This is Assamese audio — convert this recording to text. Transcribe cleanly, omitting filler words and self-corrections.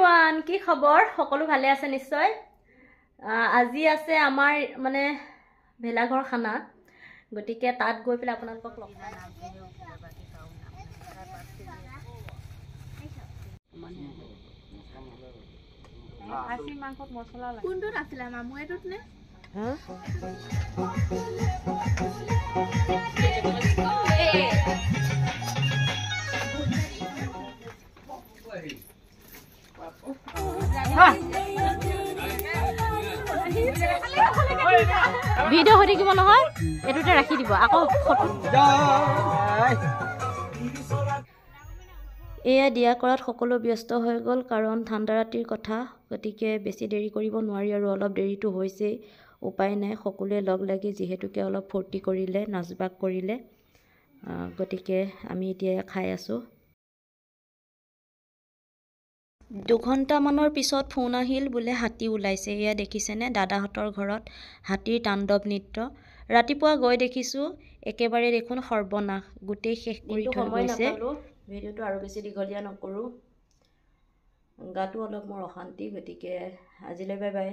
एवरीवन की खबर सकलो भाले আছে নিশ্চয় আজি আছে আমাৰ মানে ভেলাঘৰ খানা গটিকে তাত গৈ পেলাই আপোনালোকক লগ খাসি মাংসত মছলা লাগে কোনটো আছিল মামু এটোত নে ভিডিও হৈ থাকিব নহয় এটোতে ৰাখি দিব আকৌ ফটো এয়া দিয়া কৰাত সকলো ব্যস্ত হৈ গ'ল কাৰণ ঠাণ্ডা ৰাতিৰ কথা গতিকে বেছি দেৰি কৰিব নোৱাৰি আৰু অলপ দেৰিটো হৈছে উপায় নাই সকলোৱে লগ লাগি যেহেতুকে অলপ ফূৰ্তি কৰিলে নাচবাক কৰিলে গতিকে আমি এতিয়া খাই আছো 2 ঘণ্টা মানৰ পিছত ফোন আহিল বুলে হাতী ওলাইছে এয়া দেখিছেনে দাদাহঁতৰ ঘৰত হাতীৰ তাণ্ডৱ নৃত্য ৰাতিপুৱা গৈ দেখিছো একেবাৰে দেখোন সৰ্বনাশ গোটেই শেষ কৰি থৈ গৈছে ভিডিওটো আৰু বেছি দীঘলীয়া নকৰো গাটো অলপ মোৰ অশান্তি গতিকে আজিলৈ বাই বাই